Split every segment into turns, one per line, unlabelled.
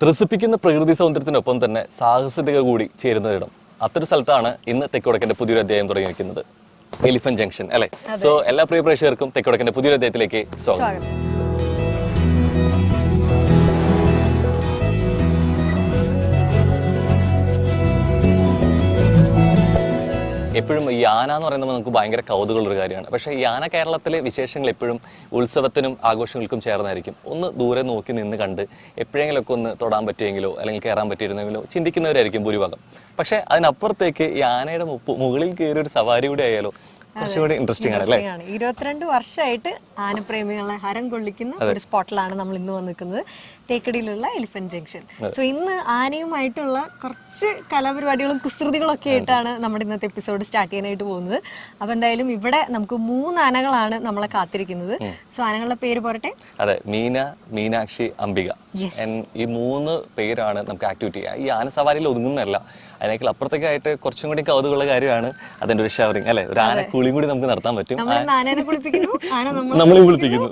ത്രസിപ്പിക്കുന്ന പ്രകൃതി സൗന്ദര്യത്തിനൊപ്പം തന്നെ സാഹസികത കൂടി ചേരുന്നൊരിടം. അത്തരം സ്ഥലത്താണ് ഇന്ന് തെക്കുവടക്കന്റെ പുതിയൊരു അധ്യായം തുടങ്ങിയിരിക്കുന്നത്, എലിഫന്റ് ജംഗ്ഷൻ അല്ലെ. സോ എല്ലാ പ്രിയ പ്രേക്ഷകർക്കും തെക്കുവടക്കന്റെ പുതിയൊരു അധ്യായത്തിലേക്ക് സ്വാഗതം. എപ്പോഴും ഈ ആന എന്ന് പറയുന്നത് നമുക്ക് ഭയങ്കര കൗതുകമുള്ളൊരു കാര്യമാണ്. പക്ഷേ ഈ ആന കേരളത്തിലെ വിശേഷങ്ങൾ എപ്പോഴും ഉത്സവത്തിനും ആഘോഷങ്ങൾക്കും ചേർന്നായിരിക്കും. ഒന്ന് ദൂരെ നോക്കി നിന്ന് കണ്ട് എപ്പോഴെങ്കിലുമൊക്കെ ഒന്ന് തൊടാൻ പറ്റിയെങ്കിലോ അല്ലെങ്കിൽ കയറാൻ പറ്റിയിരുന്നെങ്കിലോ ചിന്തിക്കുന്നവരായിരിക്കും ഭൂരിഭാഗം. പക്ഷേ അതിനപ്പുറത്തേക്ക് ഈ ആനയുടെ മുകളിൽ കയറി ഒരു സവാരി കൂടി ആയാലോ കുറച്ചുകൂടി ഇൻട്രസ്റ്റിംഗ് ആണ് അല്ലേ.
22 വർഷമായിട്ട് ആനപ്രേമികളെ ഹരം കൊള്ളിക്കുന്ന ഒരു സ്പോട്ടിലാണ് നമ്മൾ ഇന്ന് വന്നിരിക്കുന്നത്, തേക്കടിയിലുള്ള എലിഫന്റ് ജംഗ്ഷൻ. സോ ഇന്ന് ആനയുമായിട്ടുള്ള കുറച്ച് കലാപരിപാടികളും കുസൃതികളൊക്കെ ആയിട്ടാണ് നമ്മുടെ ഇന്നത്തെ എപ്പിസോഡ് സ്റ്റാർട്ട് ചെയ്യാനായിട്ട് പോകുന്നത്. അപ്പൊ എന്തായാലും ഇവിടെ നമുക്ക് 3 ആനകളാണ് നമ്മളെ കാത്തിരിക്കുന്നത്. സോ ആനകളുടെ പേര് പോരട്ടെ.
അതെ, മീന, മീനാക്ഷി, അംബിക. ഈ 3 പേരാണ് നമുക്ക് ആക്ടിവിറ്റി. ഈ ആന സവാരിയിൽ ഒതുങ്ങുന്നതല്ല, അതിനേക്കാൾ അപ്പുറത്തേക്കായിട്ട് കുറച്ചും കൂടി കൗതുകമുള്ള കാര്യമാണ് അതിന്റെ ഒരു ഷവറിങ് അല്ലെ. ഒരു ആന കുളിയും കൂടി നമുക്ക് നടത്താൻ പറ്റും.
ആനയെ കുളിപ്പിക്കുന്നു,
നമ്മളെ കുളിപ്പിക്കുന്നു.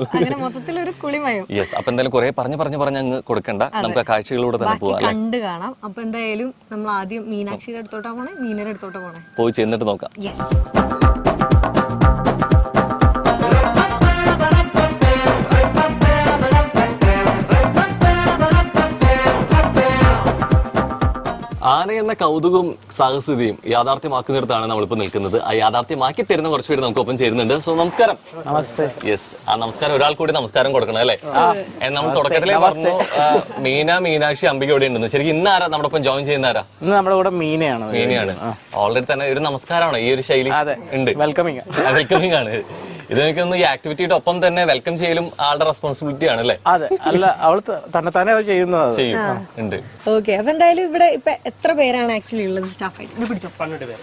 യെസ്.
അപ്പൊ എന്തായാലും കുറെ പറഞ്ഞ് അങ്ങ് കൊടുക്കണ്ട, നമുക്ക് ആ കാഴ്ചകളിലൂടെ തന്നെ പോവാം,
കണ്ടു കാണാം. അപ്പൊ എന്തായാലും നമ്മൾ ആദ്യം മീനാക്ഷിയുടെ അടുത്തോട്ടാ പോണേ, മീനയുടെ അടുത്തോട്ടാ പോണേ,
പോയി ചെന്നിട്ട് നോക്കാം. ആന എന്ന കൗതുകവും സാഹസികതയും യാഥാർത്ഥ്യമാക്കുന്നിടത്താണ് നമ്മളിപ്പോൾ നിൽക്കുന്നത്. ആ യാഥാർത്ഥ്യമാക്കി തരുന്ന കുറച്ച് പേര് നമുക്കൊപ്പം ചേരുന്നുണ്ട്. സോ നമസ്കാരം. യെസ്, ആ നമസ്കാരം ഒരാൾ കൂടി നമസ്കാരം കൊടുക്കണം അല്ലേ. നമ്മൾ തുടക്കത്തിലേ പറഞ്ഞു മീന, മീനാക്ഷി, അംബിക ഇവിടെ ഉണ്ടെന്ന്. ശരിക്കും ഇന്ന് ആരാ നമ്മുടെ ഒപ്പം ജോയിൻ ചെയ്യുന്ന ആരാ?
നമ്മുടെ കൂടെ മീനയാണ്.
ഓൾറെഡി തന്നെ ഒരു നമസ്കാരമാണ്, ഈ ഒരു ശൈലി ഉണ്ട്. വെൽക്കമിങ് ആണ്. ഇത് എനിക്കൊന്ന് ഈ ആക്ടിവിറ്റിയുടെ ഒപ്പം തന്നെ വെൽക്കം ചെയ്യലും ആളുടെ റെസ്പോൺസിബിലിറ്റി ആണ് അല്ലേ.
അതെ, അല്ല അവൾ തന്നെ ചെയ്യുന്നത്
ഉണ്ട്.
ഓക്കെ, അപ്പൊ എന്തായാലും ഇവിടെ ഇപ്പൊ എത്ര പേരാണ് ആക്ച്വലി ഉള്ളത് സ്റ്റാഫായിട്ട്? ഇത് പിടിച്ചോ.
12 പേര്.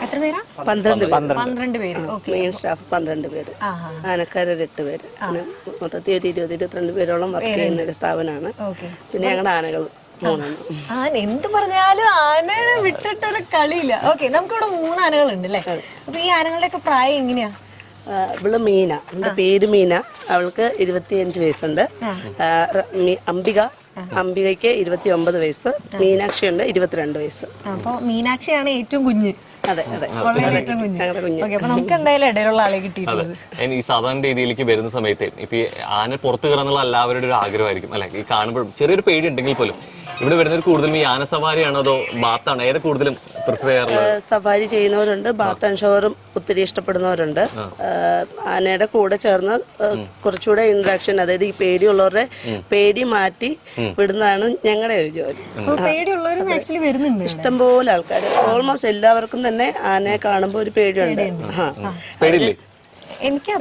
എത്ര പേരാ? 12 പേര്.
മെയിൻ സ്റ്റാഫ് 12 പേര്, ആനക്കാര് 8 പേര്, മൊത്തത്തിൽ ഒരു 20-22 പേരോളം വർക്ക് ചെയ്യുന്ന ഒരു സ്ഥാപനമാണ്. പിന്നെ ഞങ്ങളുടെ ആനകൾ
എന്ത് പറഞ്ഞാലും ആനയെ വിട്ടിട്ടൊരു കളിയില്ല. ഓക്കെ, നമുക്കിവിടെ 3 ആനകളുണ്ട് അല്ലേ. അപ്പൊ ഈ ആനകളുടെ ഒക്കെ പ്രായം എങ്ങനെയാ?
ഇവള് മീന, എന്റെ പേര് മീന, അവൾക്ക് 25 വയസ്സുണ്ട്. അംബികയ്ക്ക് 29 വയസ്സ്, മീനാക്ഷി ഉണ്ട് 22 വയസ്സ്.
അപ്പൊ മീനാക്ഷിയാണ് ഏറ്റവും കുഞ്ഞ്.
അതെ,
അപ്പൊ നമുക്ക് എന്തായാലും ഇടയിലുള്ള ആളെ കിട്ടിയിട്ടുള്ളത്.
ഈ സാധാരണ രീതിയിലേക്ക് വരുന്ന സമയത്ത് ഇപ്പൊ ഈ ആന പുറത്തു കയറാന്നുള്ള എല്ലാവരുടെ ഒരു ആഗ്രഹമായിരിക്കും അല്ലെ. ഈ കാണുമ്പോൾ ചെറിയൊരു പേടി ഉണ്ടെങ്കിൽ പോലും ഇവിടെ വരുന്നവർ കൂടുതലും ഈ ആന സവാരിയാണോ അതോ ബാത്താണ്, ഏത് കൂടുതലും പ്രിഫർ ചെയ്യാറുള്ളത്?
സവാരി ചെയ്യുന്നവരുണ്ട്, ബാത്ത് ആൻഡ് ഷവറും ഒത്തിരി ഇഷ്ടപ്പെടുന്നവരുണ്ട്. ആനയുടെ കൂടെ ചേർന്ന് കുറച്ചുകൂടെ ഇന്ററാക്ഷൻ, അതായത് ഈ പേടിയുള്ളവരുടെ പേടി മാറ്റി വിടുന്നതാണ് ഞങ്ങളുടെ ഒരു ജോലി. ഇഷ്ടംപോലെ ആൾക്കാർ, ഓൾമോസ്റ്റ് എല്ലാവർക്കും തന്നെ ആനയെ കാണുമ്പോൾ ഒരു പേടിയുണ്ട്.
എനിക്ക്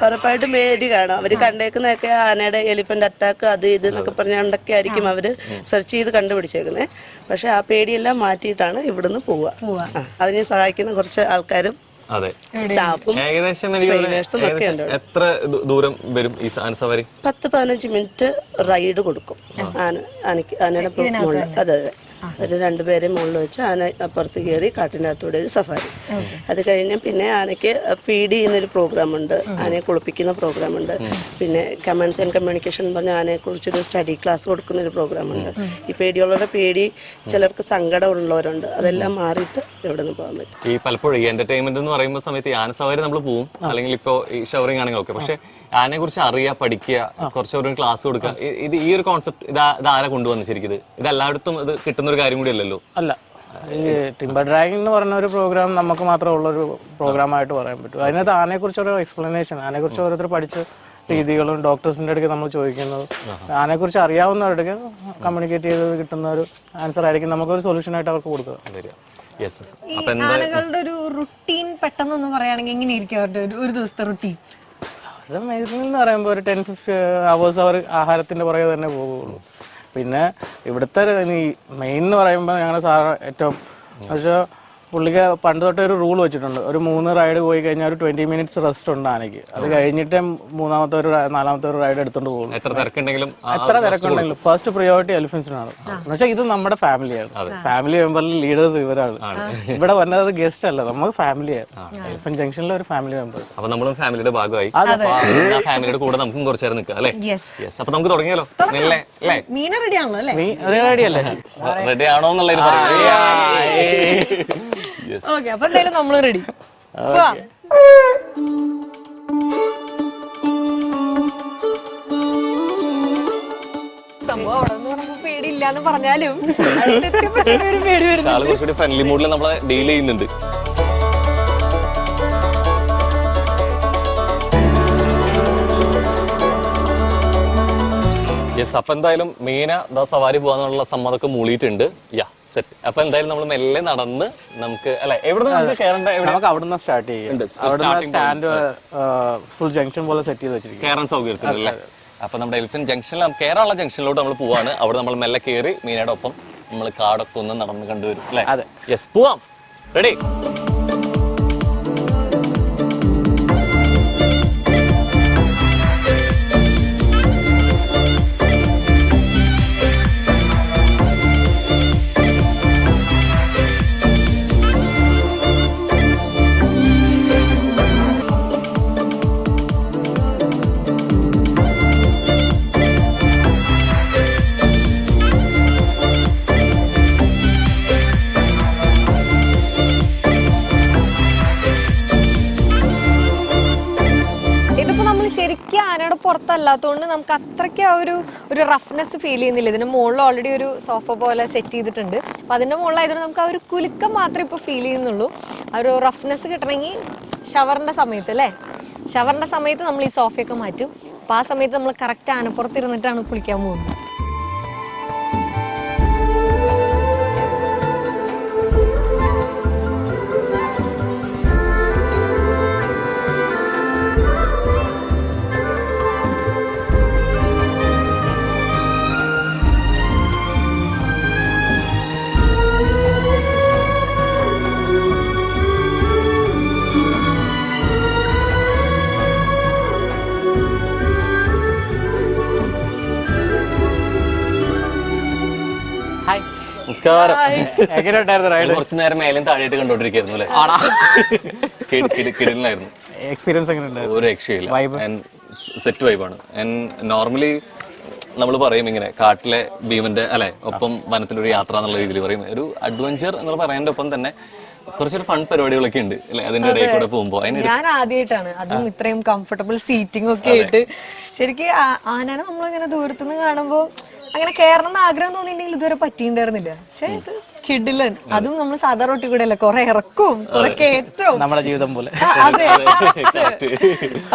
ഉറപ്പായിട്ടും പേടി കാണും. അവര് കണ്ടേക്കുന്നതൊക്കെ ആനയുടെ എലിഫന്റ് അറ്റാക്ക് അത് ഇത് എന്നൊക്കെ പറഞ്ഞൊക്കെ ആയിരിക്കും അവര് സെർച്ച് ചെയ്ത് കണ്ടുപിടിച്ചേക്കുന്നത്. പക്ഷെ ആ പേടിയെല്ലാം മാറ്റിയിട്ടാണ് ഇവിടുന്ന് പോവുക. അതിനെ സഹായിക്കുന്ന കുറച്ച് ആൾക്കാരും സ്റ്റാഫും
ഏകദേശം എത്ര ദൂരം വരും ഈ ആന സവാരി?
10-15 മിനിറ്റ് റൈഡ് കൊടുക്കും ആനയുടെ മുകളിൽ. അതെ, ഒരു 2 പേരെ മുകളിൽ വെച്ച് ആന അപ്പുറത്ത് കയറി കാട്ടിനകത്തൂടെ ഒരു സഫാരി. അത് കഴിഞ്ഞ് പിന്നെ ആനയ്ക്ക് ഫീഡ് ചെയ്യുന്നൊരു പ്രോഗ്രാമുണ്ട്, ആനയെ കുളിപ്പിക്കുന്ന പ്രോഗ്രാമുണ്ട്. പിന്നെ കമാൻഡ്സ് ആൻഡ് കമ്മ്യൂണിക്കേഷൻ പറഞ്ഞ ആനയെക്കുറിച്ചൊരു സ്റ്റഡി ക്ലാസ് കൊടുക്കുന്നൊരു പ്രോഗ്രാമുണ്ട്. ഈ പേടിയുള്ളവരുടെ പേടി, ചിലർക്ക് സങ്കടം ഉള്ളവരുണ്ട്, അതെല്ലാം മാറിയിട്ട് ഇവിടെ നിന്ന് പോകാൻ പറ്റും.
ഈ പലപ്പോഴും ഈ എന്റർടൈൻമെന്റ് എന്ന് പറയുന്ന സമയത്ത് ഈ ആന സവാരി നമ്മൾ പോവും, അല്ലെങ്കിൽ ഇപ്പോൾ ഈ ഷവറിംഗ് ആണെങ്കിൽ ഓക്കെ. പക്ഷെ ആനയെ കുറിച്ച് അറിയുക, പഠിക്കുക, കുറച്ചൊരു ക്ലാസ് കൊടുക്കുക, ഇത് ഈ ഒരു കോൺസെപ്റ്റ് ഇത് ആരാ കൊണ്ടുവന്ന് ശരിക്കും? ഇത് എല്ലായിടത്തും ഇത് കിട്ടുന്ന ഒരു കാര്യം കൂടി അല്ലല്ലോ.
അല്ല, ഈ ടിംബർ ഡ്രാഗിംഗ് എന്ന് പറഞ്ഞ ഒരു പ്രോഗ്രാം നമുക്ക് മാത്രമുള്ളൊരു പ്രോഗ്രാമായിട്ട് പറയാൻ പറ്റും. അതിനകത്ത് ആനയെക്കുറിച്ചൊരു എക്സ്പ്ലനേഷൻ, ആനയെക്കുറിച്ച് ഓരോരുത്തർ പഠിച്ച രീതികളും ഡോക്ടേഴ്സിൻ്റെ അടുക്ക് നമ്മൾ ചോദിക്കുന്നത്, ആനയെക്കുറിച്ച് അറിയാവുന്നവരുടെ കമ്മ്യൂണിക്കേറ്റ് ചെയ്ത് കിട്ടുന്ന ഒരു ആൻസർ ആയിരിക്കും നമുക്കൊരു സൊല്യൂഷനായിട്ട് അവർക്ക് കൊടുക്കുക.
ആനകളുടെ ഒരു റുട്ടീൻ പെട്ടെന്നൊന്ന് പറയുകയാണെങ്കിൽ എങ്ങനെയായിരിക്കും അവരുടെ ഒരു ദിവസത്തെ റുട്ടീൻ?
അത് മെയിൻ എന്ന് പറയുമ്പോൾ ഒരു 10-15 hours അവർ ആഹാരത്തിൻ്റെ പുറകെ തന്നെ പോകുള്ളൂ. പിന്നെ ഇവിടുത്തെ ഈ മെയിൻ എന്ന് പറയുമ്പോൾ ഞങ്ങളുടെ ഏറ്റവും പക്ഷേ പുള്ളിക്ക് പണ്ട് തൊട്ടേ ഒരു റൂൾ വെച്ചിട്ടുണ്ട്, ഒരു 3 റൈഡ് പോയി കഴിഞ്ഞാൽ ഒരു 20 മിനിറ്റ്സ് റെസ്റ്റ് ഉണ്ട് ആനയ്ക്ക്. അത് കഴിഞ്ഞിട്ടേ നാലാമത്തെ ഒരു റൈഡ് എടുത്തോണ്ട് പോകും.
എത്ര തിരക്കുണ്ടെങ്കിലും
ഫസ്റ്റ് പ്രയോറിറ്റി എലിഫൻസിനാണ്. എന്നുവെച്ചാൽ ഇത് നമ്മുടെ ഫാമിലിയാണ്, ഫാമിലി മെമ്പറിൽ ലീഡേഴ്സ് ഇവരാണ്. ഇവിടെ വന്നത് ഗസ്റ്റ് അല്ല, നമുക്ക് ഫാമിലിയാണ്. എലിഫന്റ് ജംഗ്ഷനിലെ ഒരു ഫാമിലി മെമ്പർ.
അപ്പൊ നമ്മളും ഫാമിലിയുടെ ഭാഗമായി, ഫാമിലിയുടെ കൂടെ നമുക്കും കുറച്ചു നേരം നിൽക്കാം അല്ലേ? അപ്പൊ നമുക്ക് തുടങ്ങിയാലോ? അല്ലേ
മീന റെഡി ആണല്ലോ അല്ലേ?
റെഡിയല്ലേ?
റെഡി ആണോ എന്നുള്ളത്
ഓക്കെ, അപ്പൊ എന്തായാലും നമ്മള് റെഡി. സംഭവം അവിടെ നിന്ന് പറയുമ്പോ പേടിയില്ലാന്ന് പറഞ്ഞാലും ഒരു പേടി വരുന്നു.
ആള് കുറച്ചുകൂടി ഫ്രണ്ട്ലി മൂഡിൽ നമ്മളെ ഡീൽ ചെയ്യുന്നുണ്ട്. യെസ്, അപ്പൊ എന്തായാലും മീന സവാരി പോകാന്നുള്ള സമ്മതമൊക്കെ മൂളിയിട്ടുണ്ട്. യാ സെറ്റ്. അപ്പൊ എന്തായാലും നമ്മൾ മെല്ലെ നടന്ന് നമുക്ക് അല്ലെ എവിടെ നമുക്ക് കയറേണ്ട?
നമുക്ക് അവിടുന്ന് സ്റ്റാർട്ട് ചെയ്യാം. സ്റ്റാൻഡ് ഫുൾ ജംഗ്ഷൻ പോലെ സെറ്റ് ചെയ്ത് വെച്ചിരിക്കും,
കയറാൻ സൗകര്യത്തിലല്ലേ? അപ്പൊ നമ്മുടെ എലിഫന്റ് ജംഗ്ഷനിൽ കയറാനുള്ള ജംഗ്ഷനിലോട്ട് നമ്മൾ പോവാണ്. അവിടെ നമ്മൾ മെല്ലെ കയറി മീനയുടെ ഒപ്പം നമ്മൾ കാടൊക്കെ ഒന്ന് നടന്ന് കണ്ടുവരും അല്ലേ?
അതെ.
യെസ്, പോവാം. റെഡി?
ശരിക്കും ആനയുടെ പുറത്തല്ലാത്തതുകൊണ്ട് നമുക്ക് അത്രയ്ക്ക് ആ ഒരു റഫ്നെസ് ഫീൽ ചെയ്യുന്നില്ല. ഇതിന് മുകളിൽ ഓൾറെഡി ഒരു സോഫ പോലെ സെറ്റ് ചെയ്തിട്ടുണ്ട്. അപ്പം അതിൻ്റെ മുകളിലായതുകൊണ്ട് നമുക്ക് ആ ഒരു കുലുക്കം മാത്രമേ ഇപ്പോൾ ഫീൽ ചെയ്യുന്നുള്ളൂ. ആ ഒരു റഫ്നെസ് കിട്ടണമെങ്കിൽ ഷവറിൻ്റെ സമയത്ത് അല്ലേ, ഷവറിൻ്റെ സമയത്ത് നമ്മൾ ഈ സോഫയൊക്കെ മാറ്റും. അപ്പോൾ ആ സമയത്ത് നമ്മൾ കറക്റ്റ് ആനപ്പുറത്തിരുന്നിട്ടാണ് കുളിക്കാൻ പോകുന്നത്.
നമസ്കാരം.
കുറച്ചു
നേരം മേലും താഴെയായിട്ട് കണ്ടോണ്ടിരിക്കുന്നു അല്ലേ? കിടലായിരുന്നു.
എക്സ്പീരിയൻസ് എങ്ങനെ?
ഒരു രക്ഷയില്ല, സെറ്റ് വൈബാണ്. നോർമലി നമ്മൾ പറയും ഇങ്ങനെ കാട്ടിലെ ഭീമന്റെ അല്ലെ ഒപ്പം വനത്തിലൊരു യാത്ര എന്നുള്ള രീതിയിൽ പറയും. ഒരു അഡ്വഞ്ചർ എന്ന് പറയുന്നതിന്റെ ഒപ്പം തന്നെ കുറച്ചൊരു ഫൺ പരിപാടികളൊക്കെ ഉണ്ട് അല്ലെ അതിന്റെ ഇടയിൽ കൂടെ പോകുമ്പോ.
ഞാൻ ആദ്യമായിട്ടാണ് അതും ഇത്രയും കംഫർട്ടബിൾ സീറ്റിംഗ് ഒക്കെ ആയിട്ട്. ശരിക്കും ആനനെ നമ്മളിങ്ങനെ ദൂരത്തുനിന്ന് കാണുമ്പോൾ അങ്ങനെ കയറണം എന്ന് ആഗ്രഹം തോന്നിയിട്ടുണ്ടെങ്കിൽ ഇതുവരെ പറ്റിയിട്ടുണ്ടായിരുന്നില്ല. പക്ഷെ ഇത് കിടിലൻ. അതും നമ്മൾ സാധാരണ റോട്ടി കൂടെ അല്ല, കുറെ ഇറക്കവും കുറെ കയറ്റവും,
നമ്മുടെ ജീവിതം പോലെ.
അതെ.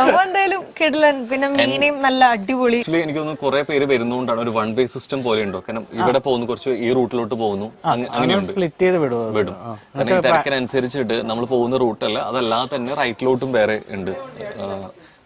അപ്പൊ എന്തായാലും കിടിലൻ. പിന്നെ മീനയും നല്ല അടിപൊളി.
എനിക്ക് തോന്നുന്നു കുറെ പേര് വരുന്നതുകൊണ്ടാണ് ഒരു വൺ വേ സിസ്റ്റം പോലെ ഉണ്ടോ? കാരണം ഇവിടെ പോകുന്നു, കുറച്ച് ഈ റൂട്ടിലോട്ട് പോകുന്നു, അങ്ങനെയുണ്ട്.
സ്പ്ലിറ്റ് ചെയ്ത് വിടും.
കാരണം ഈ തിരക്കിനനുസരിച്ചിട്ട് നമ്മൾ പോകുന്ന റൂട്ടല്ല, അതല്ലാതെ തന്നെ റൈറ്റിലോട്ടും വേറെ ഉണ്ട്.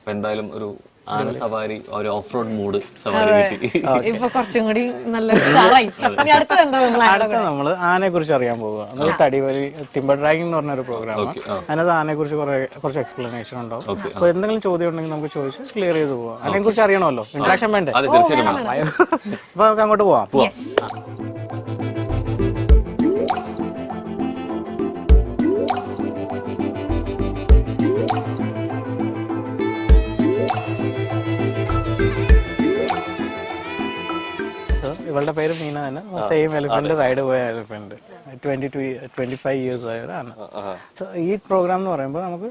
അപ്പൊ എന്തായാലും ഒരു ആന സവാരി, ഒരു ഓഫ് റോഡ് മൂഡ് സവാരി കിട്ടി.
ഇപ്പൊ കുറച്ചും കൂടി നല്ല ഉഷാറായി.
അടുത്ത നമ്മള് ആനയെ കുറിച്ച് അറിയാൻ പോവുക. നമ്മൾ തടിവലി ടിംബർ ഡ്രാഗിംഗ് എന്ന് പറഞ്ഞൊരു പ്രോഗ്രാമാണ്. അതിനകത്ത് ആനയെ കുറിച്ച് കുറച്ച് എക്സ്പ്ലനേഷൻ ഉണ്ടാവും. അപ്പൊ എന്തെങ്കിലും ചോദ്യം ഉണ്ടെങ്കിൽ നമുക്ക് ചോദിച്ച് ക്ലിയർ ചെയ്ത് പോവാം. അതിനെ കുറിച്ച് അറിയണമല്ലോ, ഇന്ററാക്ഷൻ വേണ്ടേ? അപ്പൊ നമുക്ക് അങ്ങോട്ട് പോവാം. ഇവളുടെ പേര് മീന തന്നെ. സെയിം എലിഫന്റ് റൈഡ് പോയ എലിഫന്റ് 25 ഇയേഴ്സ് ആയതാണ്. ഈ പ്രോഗ്രാം എന്ന് പറയുമ്പോൾ നമുക്ക്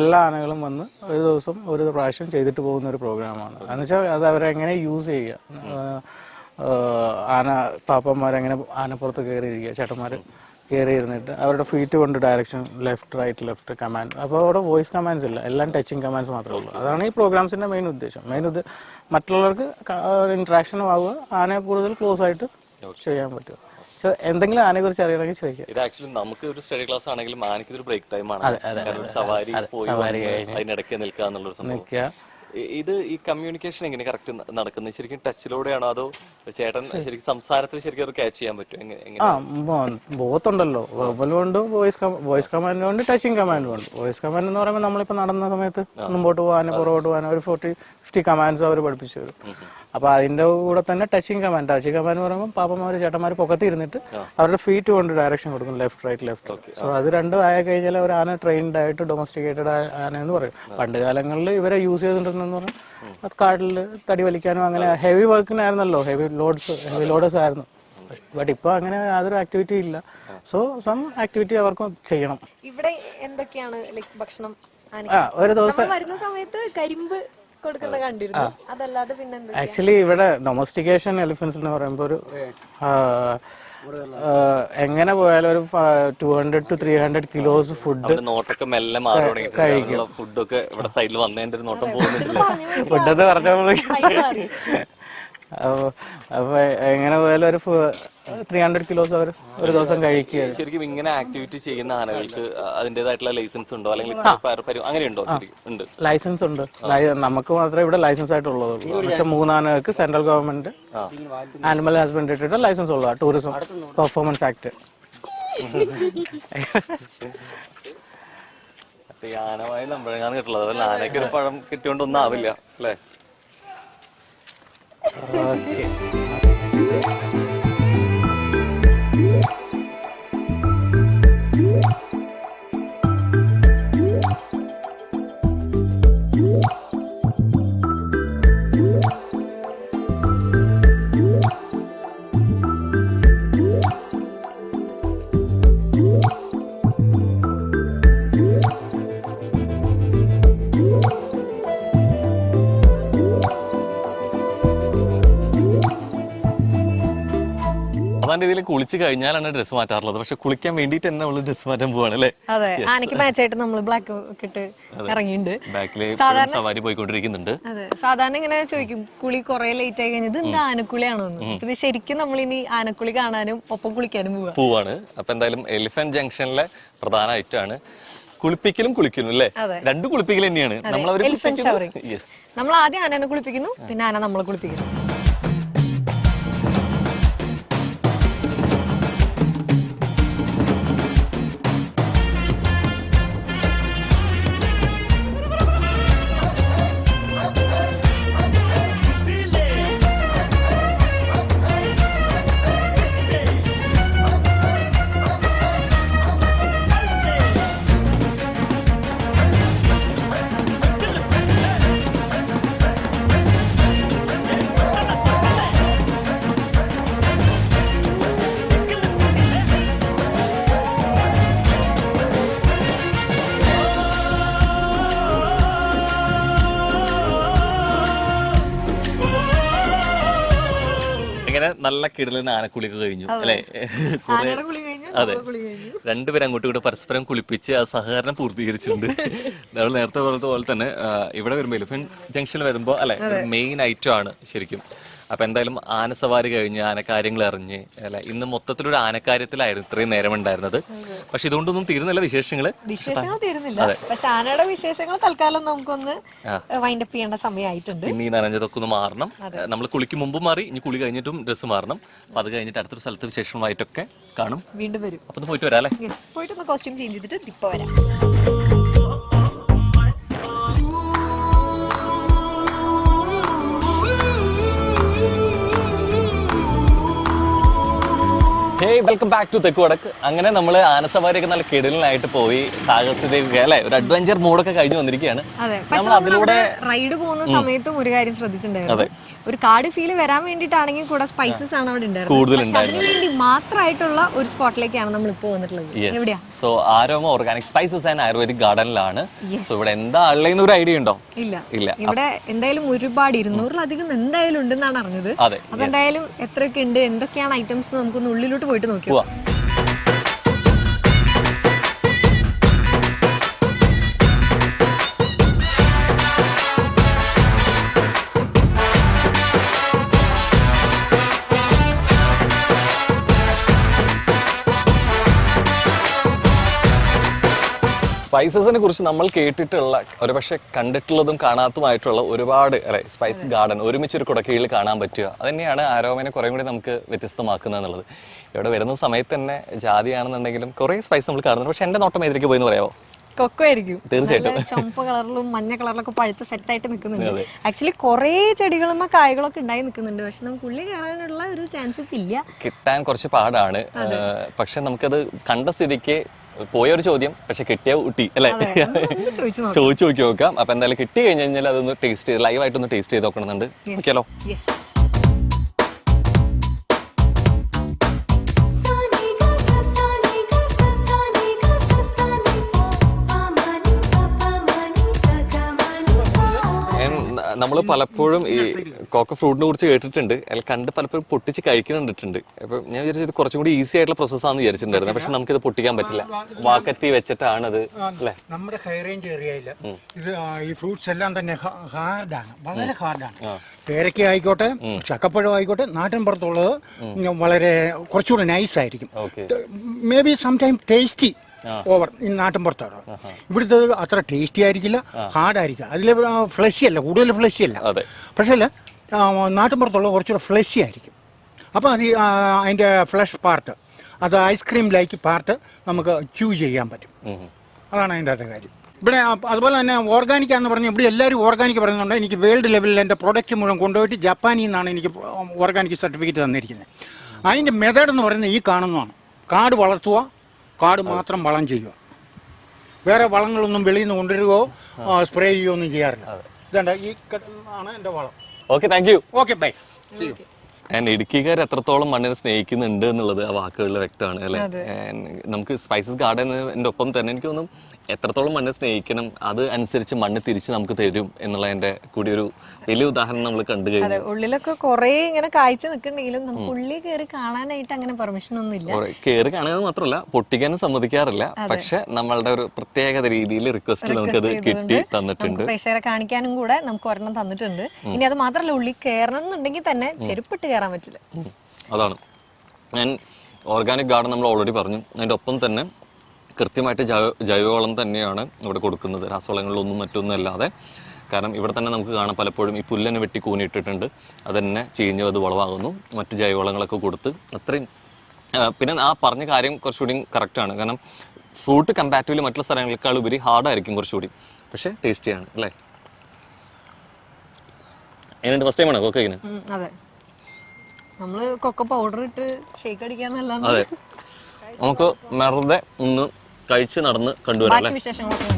എല്ലാ ആനകളും വന്ന് ഒരു ദിവസം ഒരു പ്രാവശ്യം ചെയ്തിട്ട് പോകുന്ന ഒരു പ്രോഗ്രാമാണ്. എന്നുവെച്ചാൽ അത് അവരെങ്ങനെ യൂസ് ചെയ്യുക, ആന പാപ്പന്മാരെങ്ങനെ ആനപ്പുറത്ത് കയറിയിരിക്കുക, ചേട്ടന്മാർ കയറി ഇരുന്നിട്ട് അവരുടെ ഫീറ്റ് കൊണ്ട് direction left right left command. അപ്പോൾ അവിടെ വോയിസ് കമാൻഡ്സ് ഇല്ല, എല്ലാം ടച്ചിങ് കമാൻഡ്സ് മാത്രമേ ഉള്ളൂ. അതാണ് ഈ പ്രോഗ്രാംസിന്റെ മെയിൻ ഉദ്ദേശം. മറ്റുള്ളവർക്ക് ഇന്ററാക്ഷനും ആവുക, ആനയെ കൂടുതൽ ക്ലോസ് ആയിട്ട് ചെയ്യാൻ പറ്റുക. സോ എന്തെങ്കിലും ആനയെ കുറിച്ച് അറിയണമെങ്കിൽ ചോദിക്കാം.
ഇത് ആക്ച്വലി നമുക്ക് ഒരു സ്റ്റഡി ക്ലാസ് ആണെങ്കിലും ആനയ്ക്ക് ഒരു ബ്രേക്ക് ടൈം ആണ്. സവാരി അതിനിടയ്ക്ക് നിൽക്കുക. ഇത് ഈ കമ്മ്യൂണിക്കേഷൻ എങ്ങനെ കറക്റ്റ് നടക്കുന്നത്? ശരിക്കും ടച്ചിലൂടെയാണോ അതോ ചേട്ടൻ ശരിക്കും സംസാരത്തിൽ ശരിക്കും അത് ക്യാച്ച് ചെയ്യാൻ പറ്റും?
ബോത്തുണ്ടല്ലോ, വെർബലും ഉണ്ട്, വോയിസ് കമാൻഡും ഉണ്ട്, ടച്ചിങ് കമാൻഡും ഉണ്ട്. വോയിസ് കമാൻഡ് എന്ന് പറയുമ്പോൾ നമ്മളിപ്പോൾ നടന്ന സമയത്ത് മുമ്പോട്ട് പോകാനും പുറകോട്ട് പോകാനും ഒരു 40-50 കമാൻഡ്സ് അവർ പഠിപ്പിച്ചു തരും. അപ്പൊ അതിന്റെ കൂടെ തന്നെ ടച്ചിങ് കമാൻഡ് എന്ന് പറയുമ്പോൾ പാപ്പന്മാര് ചേട്ടന്മാര് പൊക്കത്തി ഇരുന്നിട്ട് അവരുടെ ഫീറ്റ് കൊണ്ട് ഡയറക്ഷൻ കൊടുക്കും, ലെഫ്റ്റ് റൈറ്റ് ലെഫ്റ്റ്. സോ അത് രണ്ടും ആയ കഴിഞ്ഞാൽ ഒരു ആന ട്രെയിൻഡ് ആയിട്ട് ഡൊമസ്റ്റിക്കേറ്റഡ് ആന എന്ന് പറയും. പണ്ട് കാലങ്ങളിൽ ഇവരെ യൂസ് ചെയ്തിട്ടുണ്ടെന്ന് പറഞ്ഞാൽ കാട്ടിൽ തടി വലിക്കാനും അങ്ങനെ ഹെവി വർക്കിനായിരുന്നല്ലോ, ഹെവി ലോഡേഴ്സ് ആയിരുന്നു. ബട്ട് ഇപ്പൊ അങ്ങനെ യാതൊരു ആക്ടിവിറ്റി ഇല്ല. സോ സം ആക്ടിവിറ്റി അവർക്കും ചെയ്യണം.
ഇവിടെ എന്തൊക്കെയാണ് ഭക്ഷണം?
ഒരു ദിവസം
വരുന്ന സമയത്ത് കരിമ്പ് കൊടുക്കുന്ന കണ്ടിരുന്നു, അതല്ലാതെ പിന്നെ
ആക്ച്വലി ഇവിടെ ഡൊമസ്റ്റിക്കേഷൻ എലിഫൻസ് എന്ന് പറയുമ്പോൾ ഒരു എങ്ങനെ പോയാലും ഒരു 200 to 300 kilos ഫുഡ്
നോട്ടൊക്കെ മെല്ലെ മാറി തുടങ്ങി. ഫുഡൊക്കെ ഇവിടെ സൈഡിൽ വന്നതിന്റെ ഒരു നോട്ടം പോകുന്നില്ല.
ഫുഡെന്ന് പറഞ്ഞ അപ്പൊ എങ്ങനെ പോയാലും ഒരു 300 kilos അവർ ഒരു ദിവസം കഴിക്കുക.
ശരിക്കും ഇങ്ങനെ ആക്ടിവിറ്റി ചെയ്യുന്ന ആനകൾക്ക് അതിന്റേതായിട്ടുള്ള ലൈസൻസ് ഉണ്ടോ, അല്ലെങ്കിൽ അങ്ങനെയുണ്ടോ? ഉണ്ട്,
ലൈസൻസ് ഉണ്ട്. നമുക്ക് മാത്രമേ ഇവിടെ ലൈസൻസ് ആയിട്ടുള്ളൂ. പക്ഷെ 3 ആനകൾക്ക് സെൻട്രൽ ഗവൺമെന്റ് ആനിമൽ ഹസ്ബൻഡറിയുടെ ലൈസൻസ് ഉള്ളൂ, ടൂറിസം പെർഫോമൻസ് ആക്ട്.
ആനമായി നമ്മളാണ് കിട്ടുള്ളത്, അതല്ല ആനയ്ക്ക് ഒരു പഴം കിട്ടിയോണ്ടൊന്നും ആവില്ല അല്ലേ? സാധാരണ രീതിയിൽ കുളിച്ച് കഴിഞ്ഞാലാണ് ഡ്രസ്സ് മാറ്റാറുള്ളത്, പക്ഷെ കുളിക്കാൻ വേണ്ടിട്ട് തന്നെ നമ്മള് ഡ്രസ്സ് മാറ്റാൻ പോവാണ് അല്ലേ?
അതെ, ആനയ്ക്ക് മാച്ചായിട്ട് നമ്മൾ ബ്ലാക്ക് ഒക്കെ ഇട്ട് ഇറങ്ങിയിട്ടുണ്ട്.
ബാക്കില് സവാരി പോയിക്കൊണ്ടിരിക്കുന്നുണ്ട്.
അതെ, സാധാരണ ഇങ്ങനെ ചോദിക്കും കുളി കുറെ ലേറ്റ് ആയി കഴിഞ്ഞത് എന്താ ആനക്കുളിയാണോ എന്ന്. ഇത് ശരിക്കും നമ്മളിനി ആനക്കുളി കാണാനും ഒപ്പം കുളിക്കാനും
പോവാണ്. അപ്പൊ എന്തായാലും എലിഫന്റ് ജംഗ്ഷനിലെ പ്രധാന ഐറ്റാണ് കുളിപ്പിക്കലും കുളിക്കലും അല്ലേ? രണ്ട് കുളിപ്പിക്കൽ തന്നെയാണ്.
നമ്മൾ ആദ്യം ആനനെ കുളിപ്പിക്കുന്നു, പിന്നെ ആന നമ്മളെ കുളിപ്പിക്കുന്നു.
നല്ല കിടലിന് ആനക്കുളിയൊക്കെ കഴിഞ്ഞു അല്ലെ? അതെ, രണ്ടുപേരും അങ്ങോട്ടും ഇങ്ങോട്ട് പരസ്പരം കുളിപ്പിച്ച് ആ സഹകരണം പൂർത്തീകരിച്ചിട്ടുണ്ട്. നമ്മൾ നേരത്തെ പറഞ്ഞ പോലെ തന്നെ ഇവിടെ വരുമ്പോൾ എലിഫന്റ് ജംഗ്ഷനിൽ വരുമ്പോൾ അല്ലെ മെയിൻ ഐറ്റം ആണ് ശരിക്കും. അപ്പൊ എന്തായാലും ആനസവാരി കഴിഞ്ഞ് ആനക്കാര്യങ്ങൾ അറിഞ്ഞ് അല്ലെ, ഇന്ന് മൊത്തത്തിലൊരു ആനക്കാര്യത്തിലായിരുന്നു ഇത്രയും നേരം ഉണ്ടായിരുന്നത്. പക്ഷെ ഇതുകൊണ്ടൊന്നും തീരുന്നില്ല വിശേഷങ്ങള്
തീരുന്നില്ല. പക്ഷെ ആനയുടെ വിശേഷങ്ങൾ തൽക്കാലം നമുക്കൊന്ന് വൈൻഡപ്പ് ചെയ്യേണ്ട സമയമായിട്ടുണ്ട്.
ഇനി ഈ നനഞ്ഞതൊക്കെ ഒന്ന് മാറണം. നമ്മൾ കുളിക്ക് മുമ്പ് മാറി, ഇനി കുളി കഴിഞ്ഞിട്ടും ഡ്രസ്സ് മാറണം. അപ്പൊ അത് കഴിഞ്ഞിട്ട് അടുത്തൊരു സ്ഥലത്ത് വിശേഷങ്ങളായിട്ടൊക്കെ കാണും,
വീണ്ടും വരും.
അപ്പൊ പോയിട്ട് വരാം അല്ലെ?
പോയിട്ട് ഒന്ന് കോസ്റ്റ്യൂം ചേഞ്ച് ചെയ്തിട്ട് ഇപ്പൊ വരാം.
ഹേയ്, വെൽക്കം ബാക്ക് ടു തെക്ക് വടക്ക്. അങ്ങനെ നമ്മൾ ആനസവാരിയൊക്കെ നല്ല കിടലിനായിട്ട് പോയി സാഹസികതയൊക്കെ അല്ലെ, ഒരു അഡ്വഞ്ചർ മോഡൊക്കെ കഴിഞ്ഞു വന്നിരിക്കുകയാണ്.
അതിലൂടെ റൈഡ് പോകുന്ന സമയത്തും ഒരു കാര്യം ശ്രദ്ധിച്ചിട്ടുണ്ടായിരുന്നു, ഒരു കാട് ഫീൽ വരാൻ വേണ്ടിയിട്ടാണെങ്കിൽ കൂടെ സ്പൈസസ് ആണ് അവിടെ ഉണ്ടായിരുന്നത്. അതിനു വേണ്ടി മാത്രമായിട്ടുള്ള ഒരു സ്പോട്ടിലേക്കാണ് നമ്മൾ ഇപ്പോൾ വന്നിട്ടുള്ളത്. എവിടെയാ?
So Aroma Organic Spices and Ayurvedic ഗാർഡനിലാണ്. സോ ഇവിടെ എന്താ ഉള്ളതെന്ന് ഒരു ഐഡിയ ഉണ്ടോ?
ഇല്ല. ഇവിടെ എന്തായാലും ഒരുപാട് 200-ലധികം എന്തായാലും ഉണ്ടെന്നാണ് അറിഞ്ഞത്. അപ്പൊ എന്തായാലും എത്രയൊക്കെ ഉണ്ട്, എന്തൊക്കെയാണ് ഐറ്റംസ് നമുക്കൊന്ന് ഉള്ളിലോട്ട് പോയിട്ട് നോക്കിയോ.
സ്പൈസസിനെ കുറിച്ച് നമ്മൾ കേട്ടിട്ടുള്ള ഒരുപക്ഷെ കണ്ടിട്ടുള്ളതും കാണാത്തതുമായിട്ടുള്ള ഒരുപാട് അല്ലെ സ്പൈസ് ഗാർഡൻ ഒരുമിച്ചൊരു കുടക്കീഴിൽ കാണാൻ പറ്റുക അത് തന്നെയാണ് ആരോമനെ കുറേ കൂടി നമുക്ക് വ്യത്യസ്തമാക്കുന്നത് എന്നുള്ളത്. ഇവിടെ വരുന്ന സമയത്ത് തന്നെ ജാതിയാണെന്നുണ്ടെങ്കിലും കുറേ സ്പൈസ് നമ്മൾ കാണുന്നുണ്ട്. പക്ഷെ എൻ്റെ നോട്ടം ഏതിലേക്ക് പോയി എന്ന് പറയാമോ?
കൊക്കോ ആയിരിക്കും.
തീർച്ചയായിട്ടും
ചുമപ്പ് കളറിലും മഞ്ഞ കളറിലൊക്കെ പഴുത്ത് സെറ്റായിട്ട് നിൽക്കുന്നുണ്ട്. ആക്ച്വലി കുറേ ചെടികളും കായ്കളൊക്കെ ഉണ്ടായി നിൽക്കുന്നുണ്ട്. പക്ഷെ നമുക്ക് ഉള്ളിൽ കയറാനുള്ള ഒരു ചാൻസ് ഇപ്പം ഇല്ല,
കിട്ടാൻ കുറച്ച് പാടാണ്. പക്ഷെ നമുക്കത് കണ്ട സ്ഥിതിക്ക് പോയൊരു ചോദ്യം, പക്ഷെ കിട്ടിയ ഊട്ടി അല്ലേ, ചോദിച്ചു നോക്കി നോക്കാം. അപ്പൊ എന്തായാലും കിട്ടി കഴിഞ്ഞ് കഴിഞ്ഞാൽ അതൊന്ന് ടേസ്റ്റ് ചെയ്ത് ലൈവായിട്ടൊന്ന് ടേസ്റ്റ് ചെയ്ത് നോക്കണമെന്നുണ്ട്. ഓക്കെയല്ലോ? നമ്മൾ പലപ്പോഴും ഈ കോക്ക ഫ്രൂട്ടിനെ കുറിച്ച് കേട്ടിട്ടുണ്ട്, അതിൽ കണ്ട് പലപ്പോഴും പൊട്ടിച്ച് കഴിക്കുന്നുണ്ടിട്ടുണ്ട്. അപ്പൊ ഞാൻ വിചാരിച്ചത് കുറച്ചും കൂടി ഈസി ആയിട്ടുള്ള പ്രോസസ്സാണെന്ന് വിചാരിച്ചിട്ടുണ്ടായിരുന്നു. പക്ഷെ നമുക്കിത് പൊട്ടിക്കാൻ പറ്റില്ല, വാക്കത്തി വെച്ചിട്ടാണത് അല്ലേ.
നമ്മുടെ ഹൈ റേഞ്ച് ഏരിയയിൽ ഇത് ഈ ഫ്രൂട്ട്സ് എല്ലാം തന്നെ ഹാർഡാണ്, വളരെ ഹാർഡാണ്. പേരയ്ക്ക ആയിക്കോട്ടെ, ചക്കപ്പഴം ആയിക്കോട്ടെ, നാട്ടിൻ പുറത്തുള്ളത് വളരെ കുറച്ചുകൂടെ നൈസ് ആയിരിക്കും. May be some time tasty over ഈ നാട്ടിൻ പുറത്താണ്. ഇവിടുത്തെ അത്ര ടേസ്റ്റി ആയിരിക്കില്ല, ഹാർഡായിരിക്കും. അതിൽ ഫ്ലഷി അല്ല, കൂടുതൽ ഫ്ലഷി അല്ല. പക്ഷേ നാട്ടിൻ പുറത്തുള്ള കുറച്ചുകൂടെ ഫ്ലഷി ആയിരിക്കും. അപ്പോൾ അത് അതിൻ്റെ ഫ്ലഷ് പാർട്ട്, അത് ഐസ്ക്രീം ലൈക്ക് പാർട്ട് നമുക്ക് ച്യൂ ചെയ്യാൻ പറ്റും. അതാണ് അതിൻ്റെ അകത്തെ കാര്യം. ഇവിടെ അതുപോലെ തന്നെ ഓർഗാനിക്കാന്ന് പറഞ്ഞാൽ ഇവിടെ എല്ലാവരും ഓർഗാനിക് പറയുന്നുണ്ട്. എനിക്ക് വേൾഡ് ലെവലിൽ എൻ്റെ പ്രൊഡക്റ്റ് മുഴുവൻ കൊണ്ടുപോയിട്ട് ജപ്പാനിൽ നിന്നാണ് എനിക്ക് ഓർഗാനിക് സർട്ടിഫിക്കറ്റ് തന്നിരിക്കുന്നത്. അതിൻ്റെ മെത്തേഡ് എന്ന് പറയുന്നത് ഈ കാണുന്നതാണ്. കാട് വളർത്തുക, കാട് മാത്രം വളം ചെയ്യുക, വേറെ വളങ്ങളൊന്നും വെളിയിൽ നിന്ന് കൊണ്ടുവരികയോ സ്പ്രേ ചെയ്യുകയോ ഒന്നും ചെയ്യാറില്ല. ഇതാണ്ട് ഈ ആണ് എൻ്റെ വളം.
Okay, thank you.
Okay, bye.
ഇടുക്കിക്കാർ എത്രത്തോളം മണ്ണിനെ സ്നേഹിക്കുന്നുണ്ട് എന്നുള്ളത് ആ വാക്കുകളിൽ വ്യക്തമാണ് അല്ലേ. നമുക്ക് സ്പൈസസ് ഗാർഡൻ്റെ ഒപ്പം തന്നെ എനിക്ക് തോന്നുന്നു എത്രത്തോളം മണ്ണിനെ സ്നേഹിക്കണം, അത് അനുസരിച്ച് മണ്ണ് തിരിച്ച് നമുക്ക് തരും എന്നുള്ളതിന്റെ കൂടി ഒരു വലിയ ഉദാഹരണം നമ്മൾ കണ്ടു കഴിഞ്ഞു.
ഉള്ളിലൊക്കെ കുറെ ഇങ്ങനെ കാഴ്ച നിൽക്കുന്നുണ്ടെങ്കിലും നമുക്ക് ഉള്ളിൽ കയറി കാണാനായിട്ട് അങ്ങനെ പെർമിഷൻ ഒന്നും ഇല്ല.
കയറി കാണാൻ മാത്രമല്ല പൊട്ടിക്കാനും സമ്മതിക്കാറില്ല. പക്ഷെ നമ്മളുടെ ഒരു പ്രത്യേക രീതിയിൽ റിക്വസ്റ്റ് നമുക്കത് കിട്ടി തന്നിട്ടുണ്ട്.
പ്രേക്ഷകരെ കാണിക്കാനും കൂടെ നമുക്ക് ഒരെണ്ണം തന്നിട്ടുണ്ട്. ഇനി അത് മാത്രമല്ല, ഉള്ളിൽ കയറണം എന്നുണ്ടെങ്കിൽ തന്നെ ചെരുപ്പിട്ട് കയറാൻ പറ്റില്ല.
അതാണ് ഞാൻ ഓർഗാനിക് ഗാർഡൻ നമ്മൾ ഓൾറെഡി പറഞ്ഞു. അതിൻ്റെ ഒപ്പം തന്നെ കൃത്യമായിട്ട് ജൈവവളം തന്നെയാണ് ഇവിടെ കൊടുക്കുന്നത്, രാസവളങ്ങളിലൊന്നും മറ്റൊന്നും അല്ലാതെ. കാരണം ഇവിടെ തന്നെ നമുക്ക് കാണാം പലപ്പോഴും ഈ പുല്ലനെ വെട്ടി കൂനിയിട്ടിട്ടുണ്ട്, അത് തന്നെ ചീഞ്ഞ് അത് വളമാകുന്നു. മറ്റ് ജൈവവളങ്ങളൊക്കെ കൊടുത്ത് അത്രയും. പിന്നെ ആ പറഞ്ഞ കാര്യം കുറച്ചുകൂടി കറക്റ്റാണ്. കാരണം ഫ്രൂട്ട് കമ്പാരിറ്റീവ്ലി മറ്റുള്ള സ്ഥലങ്ങളെക്കാൾ ഉപരി ഹാർഡായിരിക്കും കുറച്ചുകൂടി, പക്ഷേ ടേസ്റ്റിയാണ് അല്ലേ. എങ്ങനെയുണ്ട്? ഫസ്റ്റ് ടൈമാണോ കൊക്കോ ഇങ്ങനെ?
അതെ, നമ്മള് കൊക്കോ പൗഡർ ഇട്ട് ഷേക്ക് അടിക്കാന്നല്ല.
അതെ, നമുക്ക് വെറുതെ ഒന്ന് കഴിച്ച് നടന്ന് കണ്ടുവരാം അല്ലേ.
വിശേഷങ്ങളൊക്കെ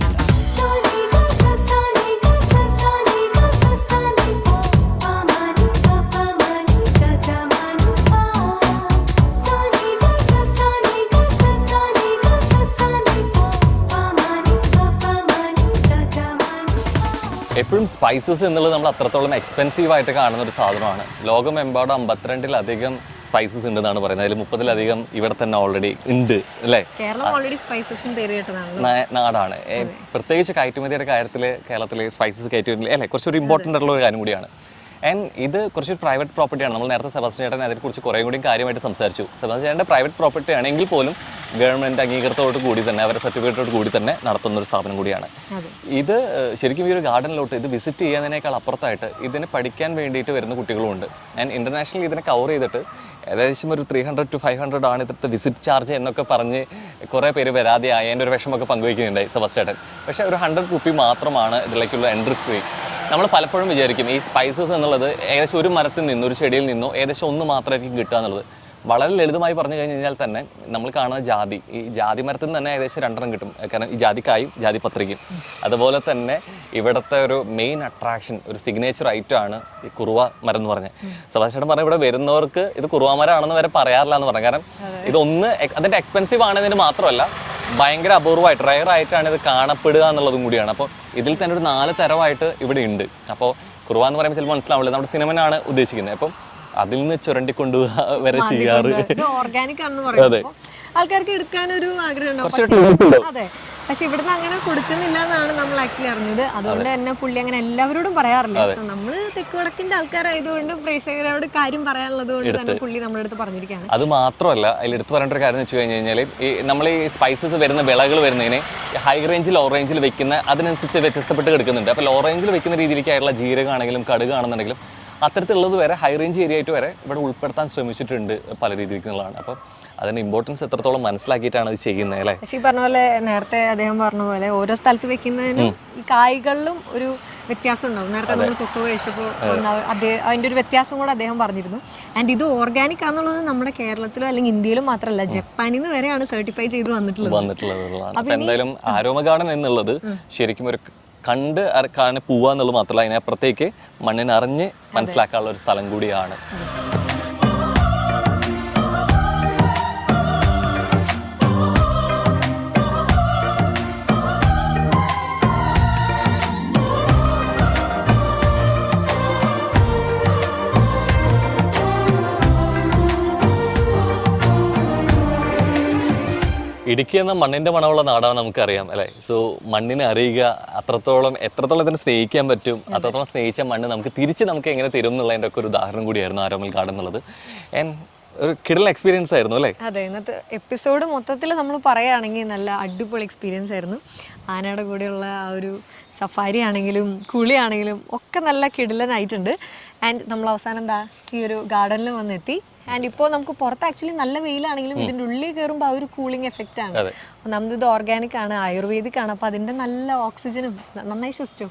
എപ്പോഴും സ്പൈസസ് എന്നുള്ളത് നമ്മൾ അത്രത്തോളം എക്സ്പെൻസീവ് ആയിട്ട് കാണുന്ന ഒരു സാധനമാണ്. ലോകമെമ്പാടും 52-ലധികം സ്പൈസസ് ഉണ്ടെന്നാണ് പറയുന്നത്. അതിൽ 30-ലധികം ഇവിടെ തന്നെ ഓൾറെഡി ഉണ്ട് അല്ലേ. നാടാണ്. പ്രത്യേകിച്ച് കയറ്റുമതിയുടെ കാര്യത്തിൽ കേരളത്തിൽ സ്പൈസസ് കയറ്റുമതി അല്ലേ കുറച്ചൊരു ഇമ്പോർട്ടൻ്റ് ആയിട്ടുള്ള ഒരു കാര്യം കൂടിയാണ്. ആൻഡ് ഇത് കുറച്ചൊരു പ്രൈവറ്റ് പ്രോപ്പർട്ടിയാണ്. നമ്മൾ നേരത്തെ സെബാസ്റ്റ്യൻ ചേട്ടൻ അതിനെക്കുറിച്ച് കുറേ കൂടി കാര്യമായിട്ട് സംസാരിച്ചു. സെബാസ്റ്റ്യൻ ചേട്ടൻ്റെ പ്രൈവറ്റ് പ്രോപ്പർട്ടി ആണെങ്കിൽ പോലും ഗവൺമെൻറ് അംഗീകൃതത്തോട് കൂടി തന്നെ അവരുടെ സർട്ടിഫിക്കറ്റോട് കൂടി തന്നെ നടത്തുന്ന ഒരു സ്ഥാപനം കൂടിയാണ്. ഇത് ശരിക്കും ഈ ഒരു ഗാർഡനിലോട്ട് ഇത് വിസിറ്റ് ചെയ്യുന്നതിനേക്കാൾ അപ്പുറത്തായിട്ട് ഇതിനെ പഠിക്കാൻ വേണ്ടിയിട്ട് വരുന്ന കുട്ടികളുമുണ്ട്. ആൻഡ് ഇൻ്റർനാഷണലി ഇതിനെ കവർ ചെയ്തിട്ട് ഏകദേശം ഒരു 300 to 500 ആണ് ഇവിടുത്തെ വിസിറ്റ് ചാർജ് എന്നൊക്കെ പറഞ്ഞ് കുറേ പേര് വരാതെയായി അതിൻ്റെ ഒരു വിഷമൊക്കെ പങ്കുവയ്ക്കുന്നുണ്ടായി സെബാസ്റ്റ്യൻ ചേട്ടൻ. പക്ഷേ ഒരു 100 രൂപ മാത്രമാണ് ഇതിലേക്കുള്ള എൻട്രി ഫ്രീ. നമ്മൾ പലപ്പോഴും വിചാരിക്കും ഈ സ്പൈസസ് എന്നുള്ളത് ഏകദേശം ഒരു മരത്തിൽ നിന്നോ ഒരു ചെടിയിൽ നിന്നോ ഏകദേശം ഒന്ന് മാത്രമായിരിക്കും കിട്ടുക എന്നുള്ളത്. വളരെ ലളിതമായി പറഞ്ഞു കഴിഞ്ഞാൽ തന്നെ നമ്മൾ കാണുന്ന ജാതി, ഈ ജാതി മരത്തിൽ നിന്ന് തന്നെ ഏകദേശം 2 കിട്ടും. കാരണം ഈ ജാതിക്കായും ജാതിപത്രികയും. അതുപോലെ തന്നെ ഇവിടുത്തെ ഒരു മെയിൻ അട്രാക്ഷൻ, ഒരു സിഗ്നേച്ചർ ഐറ്റമാണ് ഈ കുറുവ മരം എന്ന് പറഞ്ഞത്. സെബാസ്റ്റ്യൻ പറഞ്ഞാൽ ഇവിടെ വരുന്നവർക്ക് ഇത് കുറുവ മരമാണെന്ന് വരെ പറയാറില്ല എന്ന് പറഞ്ഞു. കാരണം ഇതൊന്ന് അതിൻ്റെ എക്സ്പെൻസീവ് ആണെന്നതിന് മാത്രമല്ല ഭയങ്കര അപൂർവമായിട്ട് റയർ ആയിട്ടാണ് ഇത് കാണപ്പെടുക എന്നുള്ളതും കൂടിയാണ്. അപ്പോൾ ഇതിൽ തന്നെ ഒരു 4 തരമായിട്ട് ഇവിടെ ഉണ്ട്. അപ്പോൾ കുറുവ എന്ന് പറയുമ്പോൾ ചിലപ്പോൾ മനസ്സിലാവില്ല, നമ്മുടെ സിനിമനാണ് ഉദ്ദേശിക്കുന്നത്. അപ്പം അതിൽ നിന്ന് ചുരണ്ടിക്കൊണ്ടുപോവുക വരെ ചെയ്യാറ്.
ഓർഗാനിക് ആണെന്ന് പറയുമ്പോൾ ആൾക്കാർക്ക് എടുക്കാനൊരു ആഗ്രഹം ഉണ്ടാവും. അതെ, പക്ഷെ ഇവിടുന്ന് അങ്ങനെ കൊടുക്കുന്നില്ല എന്നാണ് നമ്മൾ ആക്ച്വലി അറിഞ്ഞത്. അതുകൊണ്ട് തന്നെ പുള്ളി അങ്ങനെ എല്ലാവരോടും പറയാറില്ല. സോ നമ്മൾ തെക്ക് വടക്കിന്റെ ആൾക്കാരായതുകൊണ്ട് പ്രേക്ഷകരോട് കാര്യം പറയാനുള്ളത് കൊണ്ട് തന്നെ പുള്ളി നമ്മുടെ അടുത്ത് പറഞ്ഞിരിക്കുകയാണ്.
അത് മാത്രമല്ല അതിൽ എടുത്തു പറയേണ്ട ഒരു കാര്യം എന്ന് വെച്ച് കഴിഞ്ഞ് കഴിഞ്ഞാൽ ഈ നമ്മൾ ഈ സ്പൈസസ് വരുന്ന വിളകൾ വരുന്നതിന് ഹൈ റേഞ്ചിൽ ലോ റേഞ്ചിൽ വെക്കുന്ന അതിനനുസരിച്ച് വ്യത്യസ്തപ്പെട്ട് കിടക്കുന്നുണ്ട്. അപ്പോൾ ലോ റേഞ്ചിൽ വെക്കുന്ന രീതിയിലേക്കായുള്ള ജീരകമാണെങ്കിലും കടുകാണെന്നുണ്ടെങ്കിലും അത്തരത്തിലുള്ളത് വരെ ഹൈ റേഞ്ച് ഏരിയ ആയിട്ട് വരെ ഇവിടെ ഉൾപ്പെടുത്താൻ ശ്രമിച്ചിട്ടുണ്ട് പല രീതിക്കുള്ളതാണ്. അപ്പം അതിൻ്റെ ഇമ്പോർട്ടൻസ് എത്രത്തോളം മനസ്സിലാക്കിയിട്ടാണ് അത് ചെയ്യുന്നത് അല്ലേ?
പക്ഷേ ഈ പറഞ്ഞ പോലെ നേരത്തെ അദ്ദേഹം പറഞ്ഞ പോലെ ഓരോ സ്ഥലത്ത് വെക്കുന്നതിനും ഈ കായ്കളിലും ഒരു വ്യത്യാസം ഉണ്ടാവും. നേരത്തെ നമ്മൾ കൊക്കോ കഴിച്ചപ്പോൾ അതിൻ്റെ ഒരു വ്യത്യാസം കൂടെ അദ്ദേഹം പറഞ്ഞിരുന്നു. ആൻഡ് ഇത് ഓർഗാനിക് ആണെന്നുള്ളത് നമ്മുടെ കേരളത്തിലോ അല്ലെങ്കിൽ ഇന്ത്യയിലും മാത്രമല്ല ജപ്പാനിൽ നിന്ന് വരെയാണ് സർട്ടിഫൈ ചെയ്ത് വന്നിട്ടുള്ളത്.
അപ്പം എന്തായാലും ആരോമ ഗാർഡൻ എന്നുള്ളത് ശരിക്കും ഒരു കണ്ട് കാണാൻ പോവുക എന്നുള്ളത് മാത്രമല്ല, അതിനപ്പുറത്തേക്ക് മണ്ണിനറിഞ്ഞ് മനസ്സിലാക്കാനുള്ള ഒരു സ്ഥലം കൂടിയാണ്. ഇടുക്കി എന്ന മണ്ണിൻ്റെ മണമുള്ള നാടാണ് നമുക്കറിയാം അല്ലേ? സോ മണ്ണിനെ അറിയുക, എത്രത്തോളം ഇതിനെ സ്നേഹിക്കാൻ പറ്റും, അത്രത്തോളം സ്നേഹിച്ച മണ്ണ് നമുക്ക് എങ്ങനെ തരും എന്നുള്ളതിൻ്റെ ഒക്കെ ഒരു ഉദാഹരണം കൂടിയായിരുന്നു ആരോമൽ ഗാർഡൻ എന്നുള്ളത്. ആൻഡ് ഒരു കിടലൻ എക്സ്പീരിയൻസ് ആയിരുന്നു അല്ലേ?
അതെ, ഇന്നത്തെ എപ്പിസോഡ് മൊത്തത്തിൽ നമ്മൾ പറയുകയാണെങ്കിൽ നല്ല അടിപൊളി എക്സ്പീരിയൻസ് ആയിരുന്നു. ആനയുടെ കൂടെയുള്ള ആ ഒരു സഫാരി ആണെങ്കിലും കുളിയാണെങ്കിലും ഒക്കെ നല്ല കിടിലനായിട്ടുണ്ട്. ആൻഡ് നമ്മൾ അവസാനം ഈ ഒരു ഗാർഡനിൽ വന്നെത്തി. ആൻഡ് ഇപ്പോൾ നമുക്ക് പുറത്ത് ആക്ച്വലി നല്ല വെയിലാണെങ്കിലും ഇതിൻ്റെ ഉള്ളിൽ കയറുമ്പോൾ ആ ഒരു കൂളിംഗ് എഫക്റ്റ് ആണ്. ഒന്നാമത് ഇത് ഓർഗാനിക് ആണ്, ആയുർവേദിക് ആണ്. അപ്പോൾ അതിൻ്റെ നല്ല ഓക്സിജനും നന്നായി ശ്വസിച്ചു.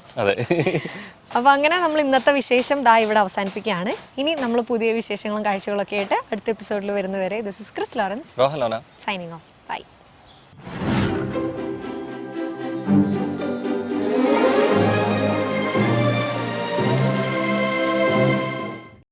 അപ്പോൾ അങ്ങനെ നമ്മൾ ഇന്നത്തെ വിശേഷം ഇവിടെ അവസാനിപ്പിക്കുകയാണ്. ഇനി നമ്മൾ പുതിയ വിശേഷങ്ങളും കാഴ്ചകളൊക്കെ ആയിട്ട് അടുത്ത എപ്പിസോഡിൽ വരുന്നവരെ this is Chris Lawrence
Rohan Lona
signing off. By.